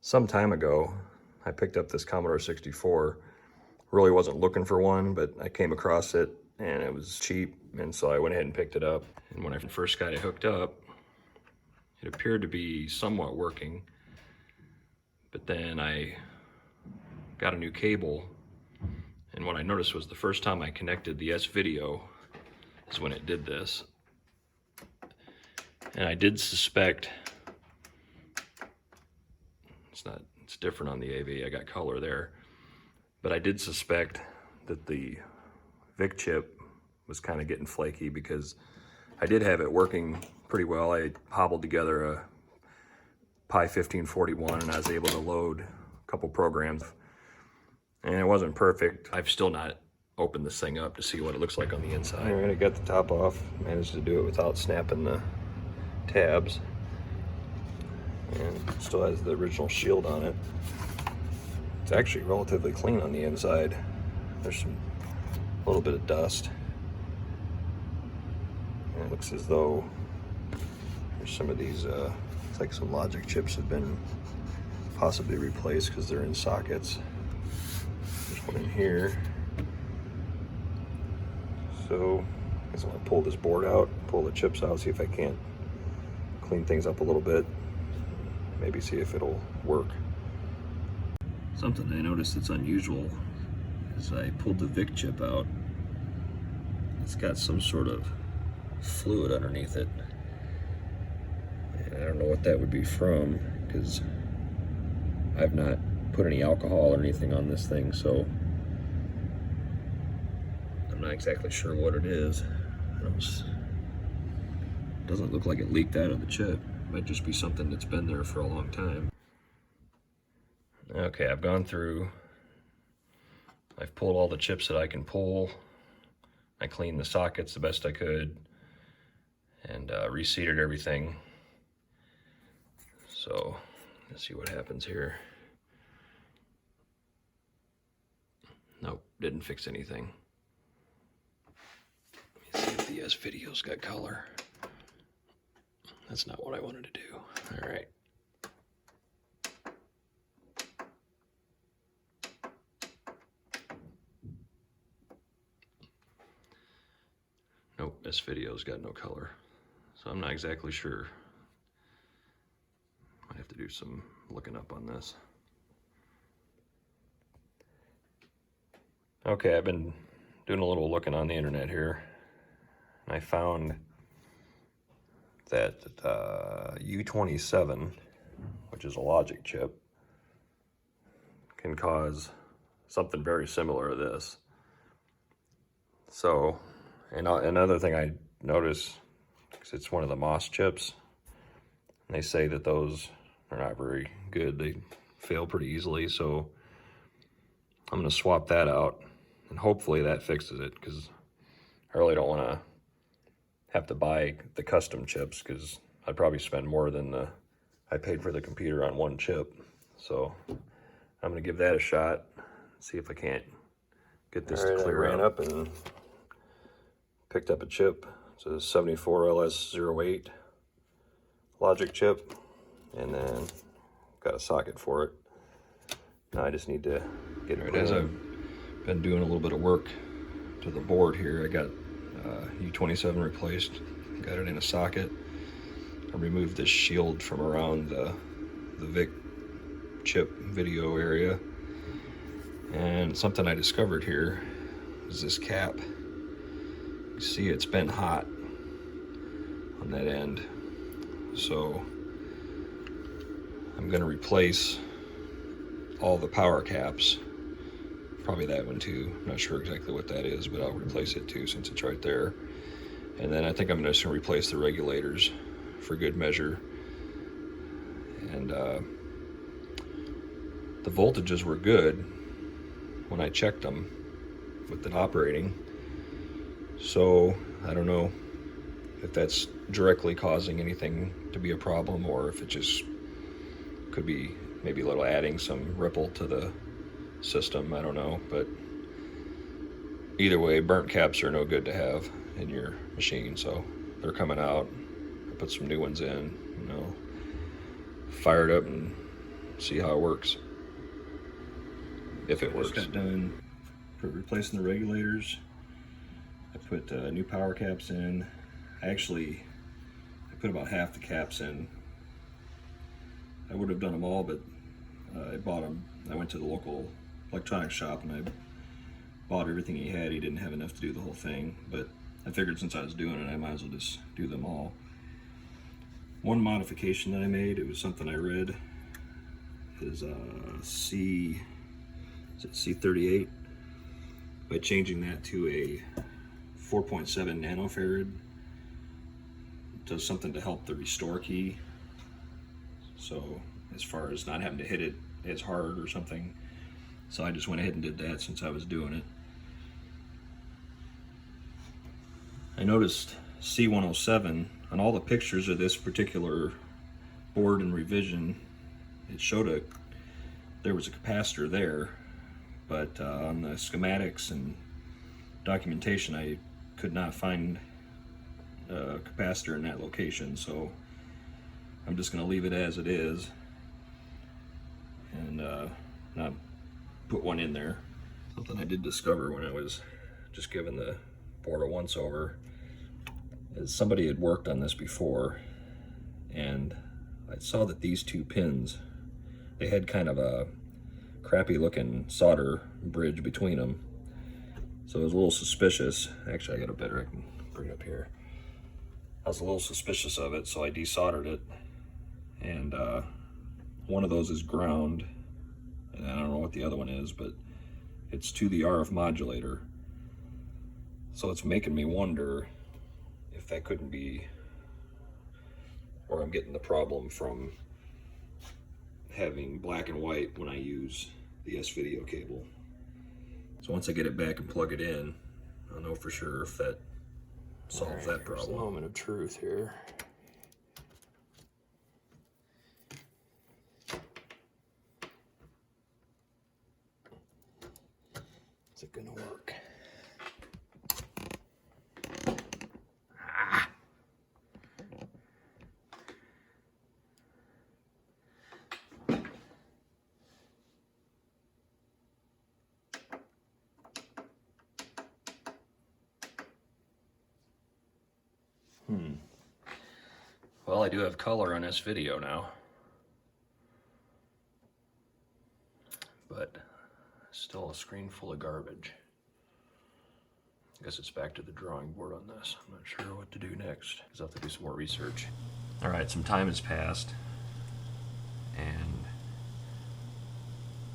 Some time ago, I picked up this Commodore 64. Really wasn't looking for one, but I came across it and it was cheap, and so I went ahead and picked it up. And when I first got it hooked up, it appeared to be somewhat working, but then I got a new cable, and what I noticed was the first time I connected the S-Video is when it did this. And I did suspect, it's different on the AV, I got color there, but I did suspect that the VIC chip was kind of getting flaky, because I did have it working pretty well. I hobbled together a Pi 1541 and I was able to load a couple programs, and it wasn't perfect. I've still not opened this thing up to see what it looks like on the inside. All right, I got the top off, managed to do it without snapping the tabs, and it still has the original shield on it. It's actually relatively clean on the inside. There's a little bit of dust, and it looks as though there's some of these it's like some logic chips have been possibly replaced because they're in sockets. There's one in here. So I guess I'm gonna pull this board out, pull the chips out, see if I can't clean things up a little bit, maybe see if it'll work. Something I noticed that's unusual is I pulled the VIC chip out. It's got some sort of fluid underneath it. And I don't know what that would be from, because I've not put any alcohol or anything on this thing, so I'm not exactly sure what it is. It doesn't look like it leaked out of the chip. It might just be something that's been there for a long time. Okay, I've gone through, I've pulled all the chips that I can pull. I cleaned the sockets the best I could, and reseated everything. So let's see what happens here. Nope, didn't fix anything. Let me see if the S-Video's got color. That's not what I wanted to do. All right. Nope, S-Video's got no color. So I'm not exactly sure. Might have to do some looking up on this. Okay, I've been doing a little looking on the internet here, and I found that U27, which is a logic chip, can cause something very similar to this. So, and another thing I noticed, because it's one of the MOS chips, and they say that those are not very good. They fail pretty easily, so I'm gonna swap that out, and hopefully that fixes it, because I really don't want to have to buy the custom chips, because I'd probably spend more than I paid for the computer on one chip. So I'm gonna give that a shot, see if I can't get this to clear up. I ran up and picked up a chip. It's a 74LS08 logic chip, and then got a socket for it. Now I just need to get it. As I've been doing a little bit of work to the board here, I got U27 replaced, got it in a socket. I removed this shield from around the VIC chip video area, and something I discovered here is this cap. You see it's been hot on that end, so I'm going to replace all the power caps. Probably that one too. I'm not sure exactly what that is, but I'll replace it too since it's right there. And then I think I'm just going to replace the regulators for good measure. And the voltages were good when I checked them with the operating. So I don't know if that's directly causing anything to be a problem, or if it just could be maybe a little adding some ripple to the system. I don't know, but either way, burnt caps are no good to have in your machine, so they're coming out. I put some new ones in, fired up and see how it works. If it works. Just got done replacing the regulators. I put new power caps in. I put about half the caps in. I would have done them all, but I bought them. I went to the local electronics shop and I bought everything he had. He didn't have enough to do the whole thing, but I figured since I was doing it, I might as well just do them all. One modification that I made, it was something I read, is C38. By changing that to a 4.7 nanofarad, it does something to help the restore key. So as far as not having to hit it as hard or something, so I just went ahead and did that since I was doing it. I noticed C107 on all the pictures of this particular board and revision. It showed there was a capacitor there, but on the schematics and documentation I could not find a capacitor in that location, so I'm just going to leave it as it is and not put one in there. Something I did discover when I was just giving the board a once over is somebody had worked on this before, and I saw that these two pins, they had kind of a crappy looking solder bridge between them, so I was a little suspicious. Actually, I got a better, I can bring it up here. I was a little suspicious of it, so I desoldered it, and one of those is ground, and I don't know what the other one is, but it's to the RF modulator. So it's making me wonder if that couldn't be where I'm getting the problem from having black and white when I use the S-video cable. So once I get it back and plug it in, I'll know for sure if that solves that problem. Here's the moment of truth here. Is it gonna work? Well, I do have color on this video now, but still a screen full of garbage. I guess it's back to the drawing board on this. I'm not sure what to do next, because I'll have to do some more research. All right, some time has passed, and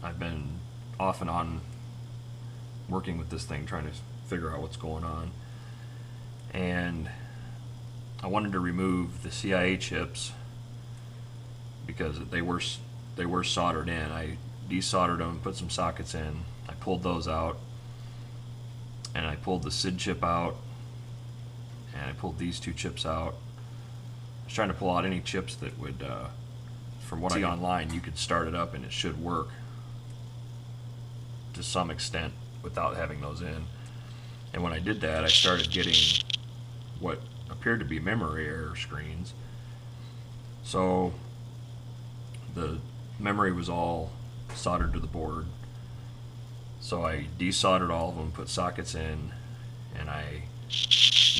I've been off and on working with this thing, trying to figure out what's going on. And I wanted to remove the CIA chips because they were soldered in. I desoldered them, put some sockets in. I pulled those out, and I pulled the SID chip out, and I pulled these two chips out. I was trying to pull out any chips that would, from what I see online, you could start it up and it should work to some extent without having those in. And when I did that, I started getting what appeared to be memory error screens. So the memory was all soldered to the board. So I desoldered all of them, put sockets in, and I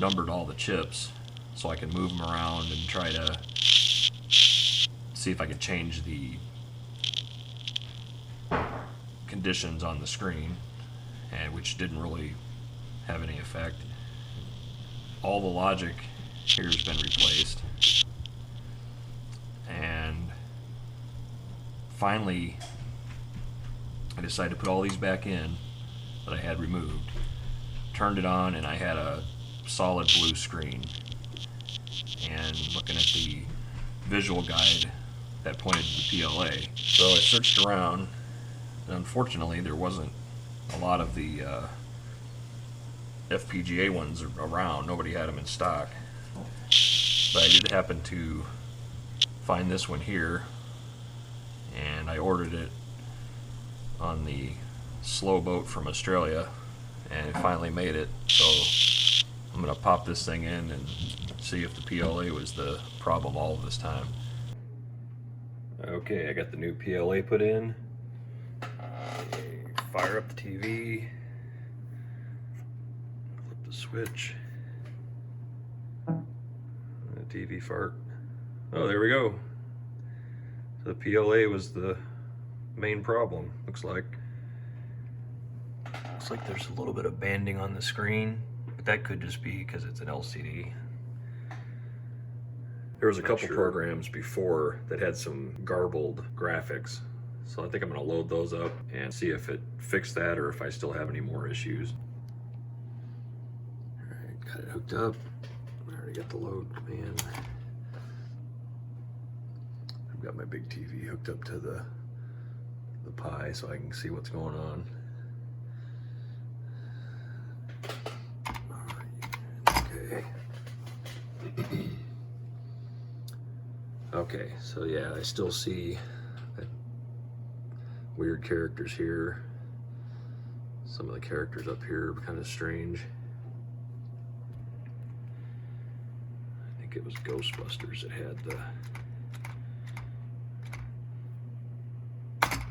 numbered all the chips so I could move them around and try to see if I could change the conditions on the screen, and which didn't really have any effect. All the logic here has been replaced, and finally I decided to put all these back in that I had removed, turned it on, and I had a solid blue screen. And looking at the visual guide that pointed to the PLA, so I searched around, and unfortunately there wasn't a lot of the FPGA ones around. Nobody had them in stock, but I did happen to find this one here, and I ordered it on the slow boat from Australia, and it finally made it. So I'm gonna pop this thing in and see if the PLA was the problem all of this time. Okay, I got the new PLA put in. Fire up the TV. Flip the switch. The TV fart. Oh, there we go. So the PLA was the main problem, looks like. Looks like there's a little bit of banding on the screen, but that could just be because it's an LCD. There was a couple programs before that had some garbled graphics, so I think I'm going to load those up and see if it fixed that or if I still have any more issues. Alright, got it hooked up. I already got the load command. I've got my big TV hooked up to the Pi so I can see what's going on. Okay. Okay, so yeah, I still see that weird characters here. Some of the characters up here are kind of strange. I think it was Ghostbusters that had the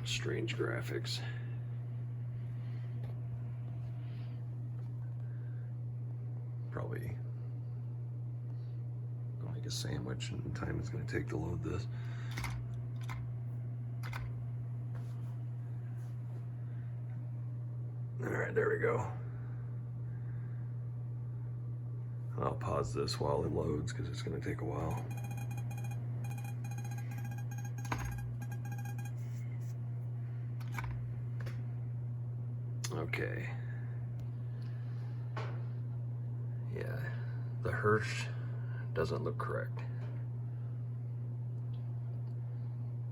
strange graphics. Probably I'll make a sandwich and the time it's going to take to load this. Alright, there we go. I'll pause this while it loads because it's going to take a while. Okay. Yeah, the Hirsch doesn't look correct.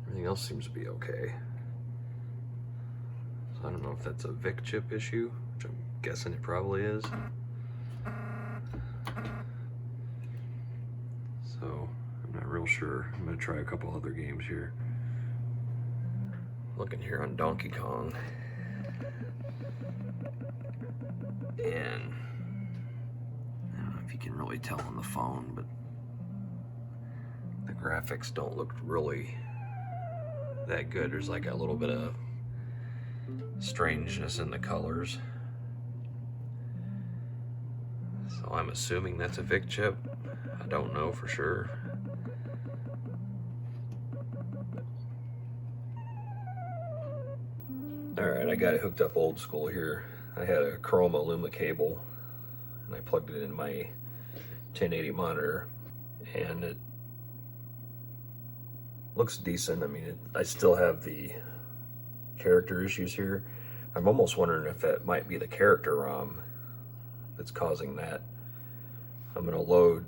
Everything else seems to be okay. So I don't know if that's a VIC chip issue, which I'm guessing it probably is. So I'm not real sure. I'm gonna try a couple other games here. Looking here on Donkey Kong. And I don't know if you can really tell on the phone, but the graphics don't look really that good. There's like a little bit of strangeness in the colors. So I'm assuming that's a VIC chip. I don't know for sure. Alright, I got it hooked up old school here. I had a Chroma Luma cable and I plugged it in my 1080 monitor and it looks decent. I mean, I still have the character issues here. I'm almost wondering if that might be the character ROM that's causing that. I'm going to load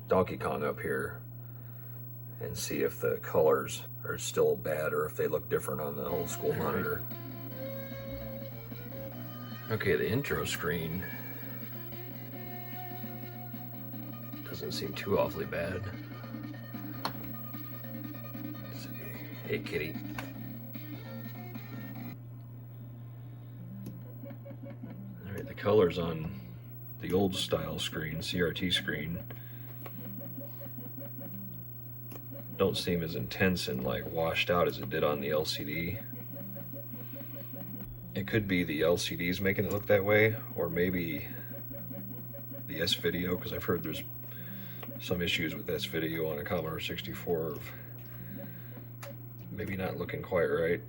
Donkey Kong up here and see if the colors are still bad or if they look different on the old school monitor. Okay, the intro screen doesn't seem too awfully bad. Let's see. Hey, kitty. Alright, the colors on the old style screen, CRT screen, don't seem as intense and like washed out as it did on the LCD. It could be the LCDs making it look that way, or maybe the S-Video, because I've heard there's some issues with S-Video on a Commodore 64 of maybe not looking quite right.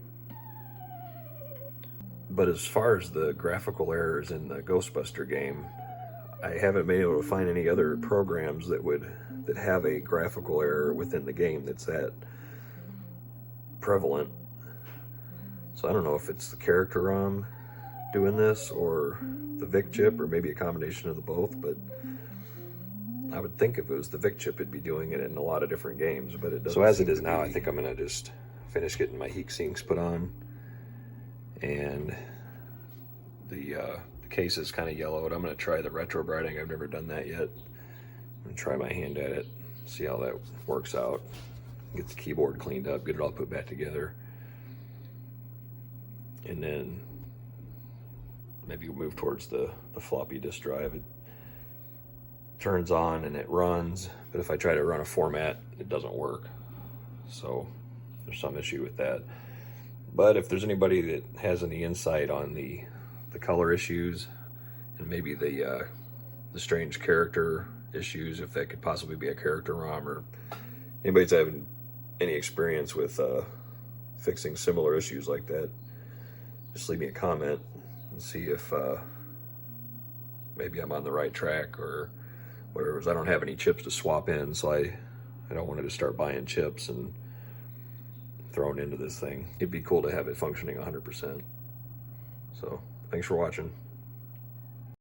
But as far as the graphical errors in the Ghostbuster game, I haven't been able to find any other programs that have a graphical error within the game that's that prevalent. So I don't know if it's the character ROM doing this or the VIC chip or maybe a combination of the both, but I would think if it was the VIC chip it'd be doing it in a lot of different games, but it doesn't. So as it is now, I think I'm gonna just finish getting my heat sinks put on, and the case is kind of yellowed. I'm gonna try the retro brighting. I've never done that yet. I'm gonna try my hand at it, see how that works out. Get the keyboard cleaned up, get it all put back together. And then maybe we'll move towards the floppy disk drive. It turns on and it runs, but if I try to run a format, it doesn't work. So there's some issue with that. But if there's anybody that has any insight on the color issues and maybe the strange character issues, if that could possibly be a character ROM, or anybody's having any experience with fixing similar issues like that, just leave me a comment and see if maybe I'm on the right track or whatever. I don't have any chips to swap in, so I don't want to just start buying chips and throwing into this thing. It'd be cool to have it functioning 100%. So thanks for watching.